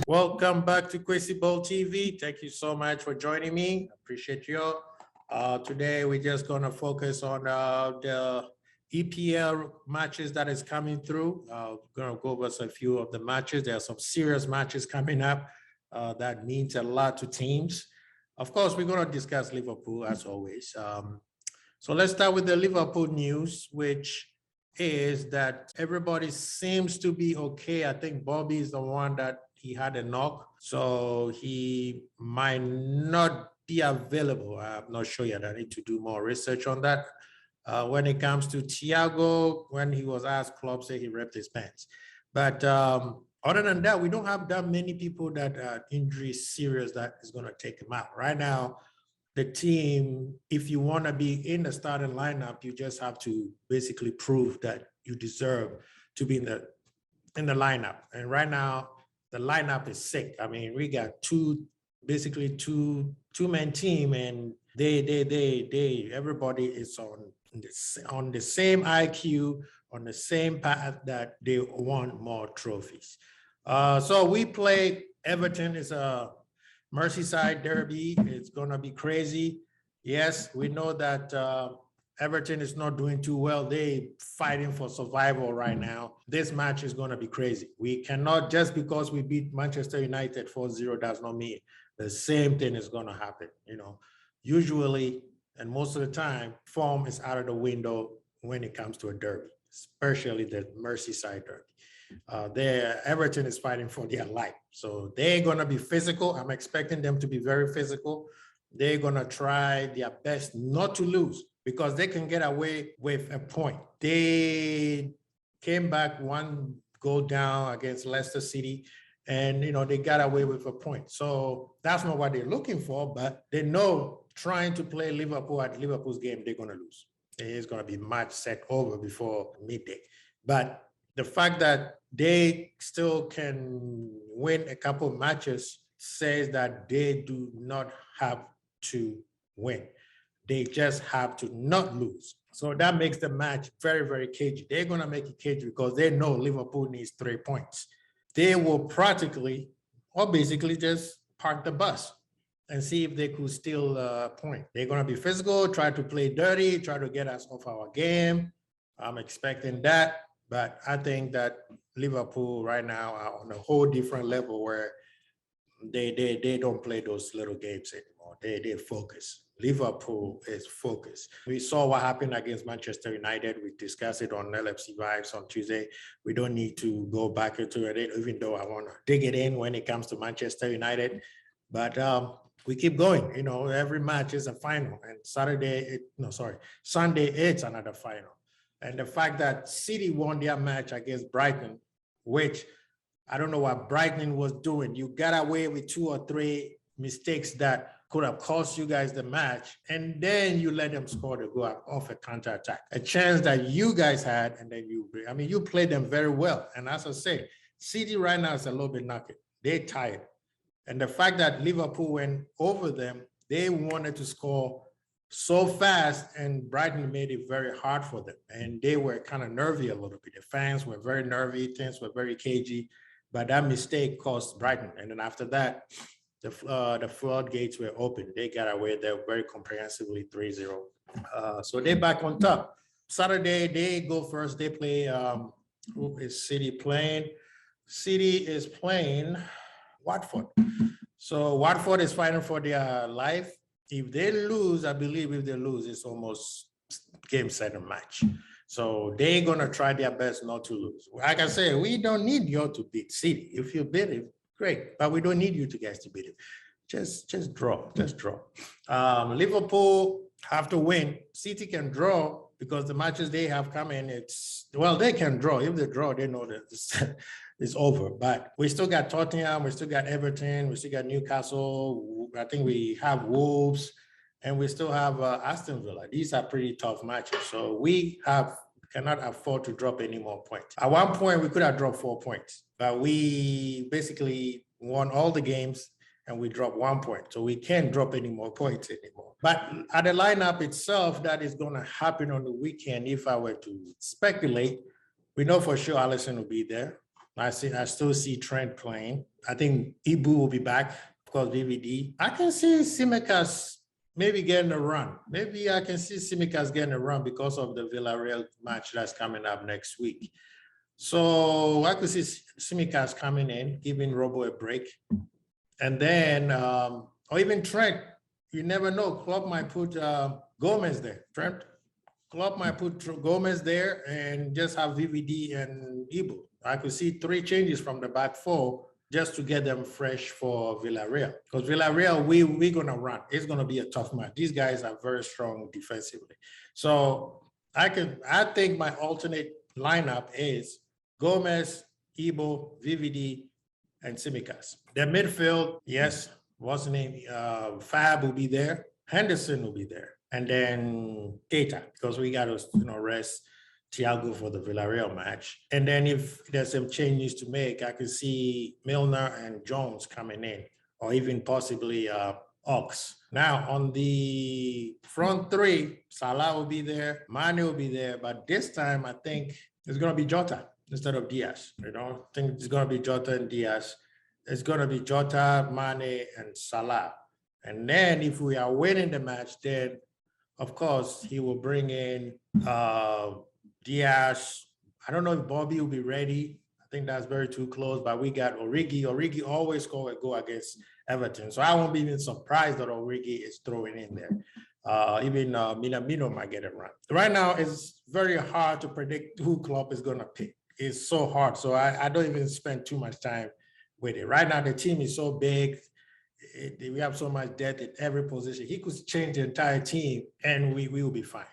Welcome back to Quincy Bowl TV. Thank you so much for joining me. Appreciate you. Today, we're just going to focus on the EPL matches that is coming through. We're going to go over a few of the matches. There are some serious matches coming up that means a lot to teams. Of course, we're going to discuss Liverpool as always. So let's start with the Liverpool news, which is that everybody seems to be okay. I think Bobby is the one that he had a knock, so he might not be available. I'm not sure yet. I need to do more research on that. When it comes to Thiago, when he was asked, Klopp said he ripped his pants. But other than that, we don't have that many people that are injury serious that is going to take him out. Right now, the team, if you want to be in the starting lineup, you just have to basically prove that you deserve to be in the lineup. And right now, the lineup is sick. I mean, we got basically two-man team, and everybody is on the same IQ, on the same path that they want more trophies. So we play Everton. Is a Merseyside derby. It's gonna be crazy. Yes, we know that Everton is not doing too well. They fighting for survival right now. This match is going to be crazy. We cannot, just because we beat Manchester United 4-0 does not mean the same thing is going to happen. You know, usually and most of the time, form is out of the window when it comes to a derby, especially the Merseyside derby. Everton is fighting for their life. So they're going to be physical. I'm expecting them to be very physical. They're going to try their best not to lose, because they can get away with a point. They came back one goal down against Leicester City, and they got away with a point. So that's not what they're looking for, but they know trying to play Liverpool at Liverpool's game, they're going to lose. It's going to be match set over before midday. But the fact that they still can win a couple of matches says that they do not have to win. They just have to not lose. So that makes the match very, very cagey. They're going to make it cagey because they know Liverpool needs 3 points. They will practically or basically just park the bus and see if they could steal a point. They're going to be physical, try to play dirty, try to get us off our game. I'm expecting that. But I think that Liverpool right now are on a whole different level where they don't play those little games anymore. They focus. Liverpool is focused. We saw what happened against Manchester United. We discussed it on LFC Vibes on Tuesday. We don't need to go back into it, even though I want to dig it in when it comes to Manchester United. But we keep going. Every match is a final. And Sunday, it's another final. And the fact that City won their match against Brighton, which I don't know what Brighton was doing. You got away with 2 or 3 mistakes that could have cost you guys the match, and then you let them score the goal off a counterattack. A chance that you guys had, and then you played them very well. And as I say, City right now is a little bit knackered. They're tired. And the fact that Liverpool went over them, they wanted to score so fast, and Brighton made it very hard for them. And they were kind of nervy a little bit. The fans were very nervy, things were very cagey. But that mistake cost Brighton. And then after that, the floodgates were open. They got away there very comprehensively, 3-0. So they're back on top. Saturday, they go first. They play, who is City playing? City is playing Watford. So Watford is fighting for their life. If they lose, I believe if they lose, it's almost game, set, and match. So they're going to try their best not to lose. Like I said, we don't need you to beat City. If you beat it, great. But we don't need you guys to beat it. Just draw. Liverpool have to win. City can draw because the matches they have coming, they can draw. If they draw, they know that it's over. But we still got Tottenham. We still got Everton. We still got Newcastle. I think we have Wolves. And we still have Aston Villa. These are pretty tough matches. So we cannot afford to drop any more points. At one point, we could have dropped 4 points, but we basically won all the games and we dropped 1 point. So we can't drop any more points anymore. But at the lineup itself, that is going to happen on the weekend. If I were to speculate, we know for sure Alisson will be there. I still see Trent playing. I think Ibu will be back because VVD. I can see Tsimikas maybe getting a run. Maybe I can see Tsimikas getting a run because of the Villarreal match that's coming up next week. So I could see Tsimikas coming in, giving Robo a break. And then, or even Trent, you never know. Klopp might put Gomez there. Trent, Klopp might put Gomez there and just have VVD and Ibu. I could see 3 changes from the back 4 just to get them fresh for Villarreal. Because Villarreal, we're going to run. It's going to be a tough match. These guys are very strong defensively. So I think my alternate lineup is Gomez, Ibu, VVD, and Tsimikas. The midfield, yes, what's the name? Fab will be there. Henderson will be there. And then Keita, because we got to rest Thiago for the Villarreal match. And then if there's some changes to make, I could see Milner and Jones coming in, or even possibly Ox. Now, on the front 3, Salah will be there, Mane will be there, but this time I think it's going to be Jota instead of Diaz. I think it's going to be Jota and Diaz. It's going to be Jota, Mane, and Salah. And then if we are winning the match, then of course he will bring in Diaz. I don't know if Bobby will be ready. I think that's very too close, but we got Origi. Origi always score a goal against Everton. So I won't be even surprised that Origi is throwing in there. Even Minamino might get it right. Right now, it's very hard to predict who Klopp is going to pick. It's so hard. So I don't even spend too much time with it. Right now, the team is so big. We have so much depth at every position. He could change the entire team and we will be fine.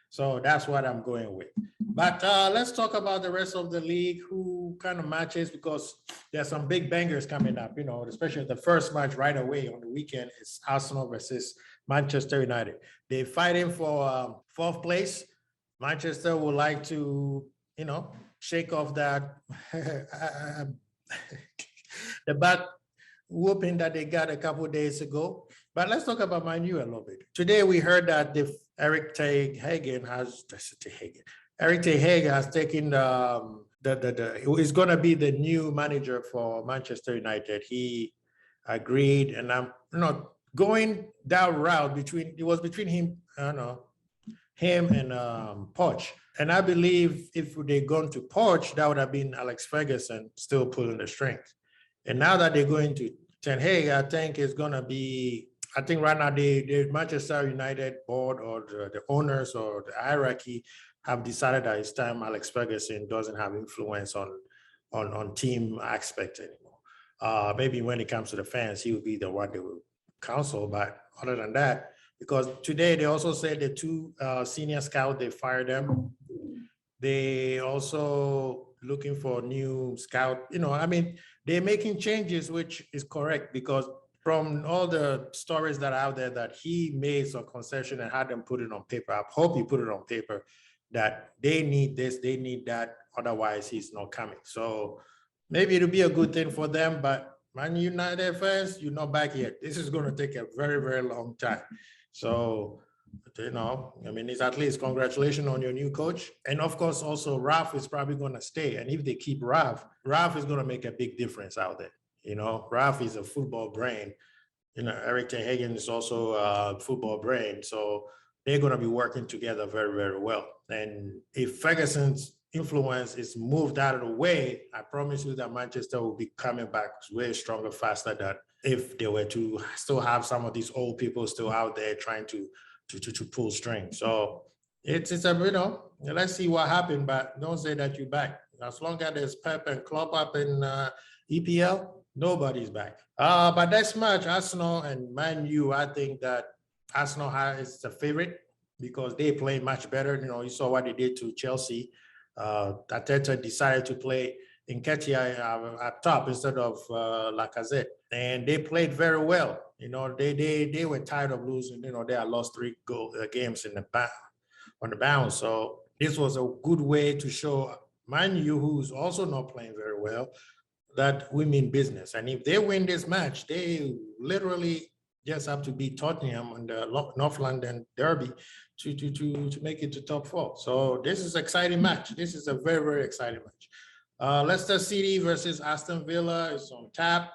So that's what I'm going with. But let's talk about the rest of the league, who kind of matches, because there's some big bangers coming up, especially the first match right away on the weekend is Arsenal versus Manchester United. They're fighting for 4th place. Manchester would like to, shake off that the bad whooping that they got a couple of days ago. But let's talk about Man U a little bit. Today we heard that Eric Ten Hag has taken is going to be the new manager for Manchester United. He agreed, and I'm going that route between him, him and Poch. And I believe if they'd gone to Poch, that would have been Alex Ferguson still pulling the strings. And now that they're going to Ten Hag, I think it's going to be, I think right now the Manchester United board or the owners or the hierarchy have decided that it's time Alex Ferguson doesn't have influence on team aspect anymore. Maybe when it comes to the fans, he will be the one that will counsel. But other than that, because today they also said the 2 senior scouts, they fired them. They also looking for new scout. They're making changes, which is correct, because from all the stories that are out there that he made some concession and had them put it on paper. I hope he put it on paper that they need this, they need that. Otherwise, he's not coming. So maybe it'll be a good thing for them. But Man United fans, you're not back yet. This is going to take a very, very long time. So, it's at least congratulations on your new coach. And of course, also Ralph is probably going to stay. And if they keep Ralph is going to make a big difference out there. Ralph is a football brain. Eric Ten Hag is also a football brain. So they're going to be working together very, very well. And if Ferguson's influence is moved out of the way, I promise you that Manchester will be coming back way stronger, faster than if they were to still have some of these old people still out there trying to pull strings. So it's let's see what happens, but don't say that you're back. As long as there's Pep and Klopp up in EPL, nobody's back. But that's much Arsenal and Man U. I think that Arsenal is the favorite because they play much better. You saw what they did to Chelsea. Arteta decided to play Nketiah at top instead of Lacazette, and they played very well. They were tired of losing. They had lost 3 games on the bounce. So this was a good way to show Man U, who's also not playing very well, that we mean business. And if they win this match, they literally just have to beat Tottenham on the North London Derby to make it to top 4. So this is an exciting match. This is a very, very exciting match. Leicester City versus Aston Villa is on tap.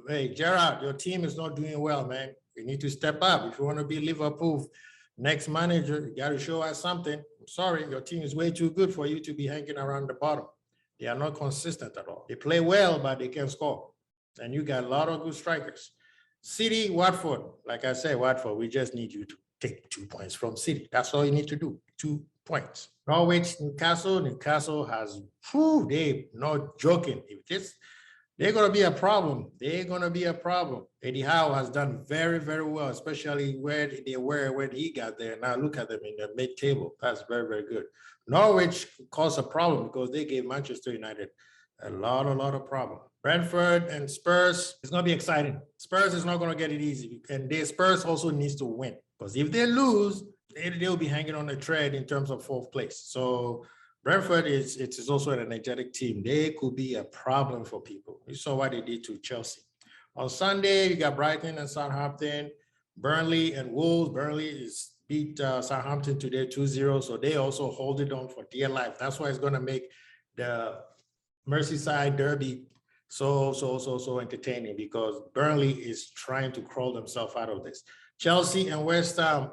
Hey, Gerard, your team is not doing well, man. You need to step up. If you want to be Liverpool next manager, you got to show us something. I'm sorry, your team is way too good for you to be hanging around the bottom. They are not consistent at all. They play well, but they can't score. And you got a lot of good strikers. City, Watford. Like I said, Watford, we just need you to take 2 points from City. That's all you need to do. 2 points. Norwich, Newcastle has, they not joking. If this, they're going to be a problem. They're going to be a problem. Eddie Howe has done very, very well, especially where they were when he got there. Now look at them in the mid-table. That's very, very good. Norwich caused a problem because they gave Manchester United a lot of problem. Brentford and Spurs, it's going to be exciting. Spurs is not going to get it easy. And the Spurs also needs to win because if they lose, they'll be hanging on the thread in terms of 4th place. So Brentford is also an energetic team. They could be a problem for people. You saw what they did to Chelsea. On Sunday, you got Brighton and Southampton, Burnley and Wolves. Burnley is beat Southampton today 2-0. So they also hold it on for dear life. That's why it's going to make the Merseyside derby so entertaining because Burnley is trying to crawl themselves out of this. Chelsea and West Ham,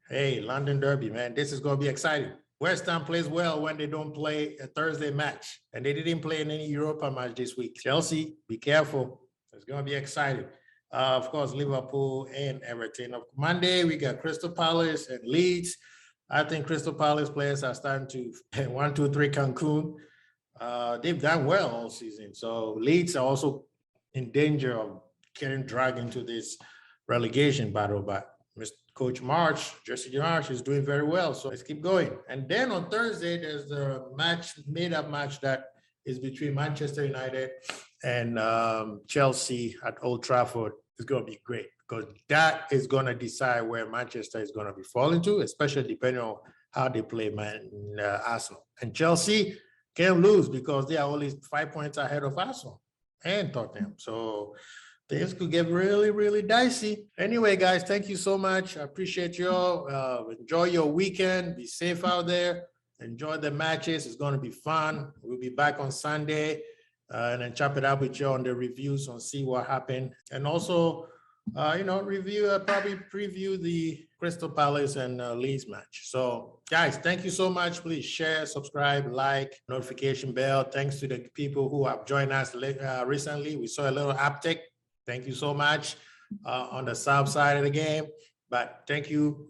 hey, London derby, man, this is going to be exciting. West Ham plays well when they don't play a Thursday match, and they didn't play in any Europa match this week. Chelsea, be careful. It's going to be exciting. Of course, Liverpool and Everton. Monday, we got Crystal Palace and Leeds. I think Crystal Palace players are starting to 1, 2, 3 Cancun. They've done well all season. So Leeds are also in danger of getting dragged into this relegation battle, but Coach Jesse Marsch is doing very well. So let's keep going. And then on Thursday, there's the made-up match that is between Manchester United and Chelsea at Old Trafford. It's going to be great because that is going to decide where Manchester is going to be falling to, especially depending on how they play Arsenal. And Chelsea can't lose because they are only 5 points ahead of Arsenal and Tottenham. So things could get really dicey. Anyway, guys, thank you so much. I appreciate you all. Enjoy your weekend. Be safe out there. Enjoy the matches. It's going to be fun. We'll be back on Sunday and then chop it up with you on the reviews and see what happened. And also, probably preview the Crystal Palace and Leeds match. So, guys, thank you so much. Please share, subscribe, like, notification bell. Thanks to the people who have joined us recently. We saw a little uptick. Thank you so much on the south side of the game. But thank you.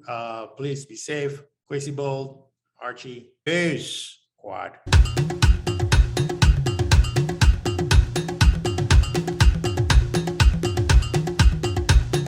Please be safe. Quasi Bold, Archie, peace, squad.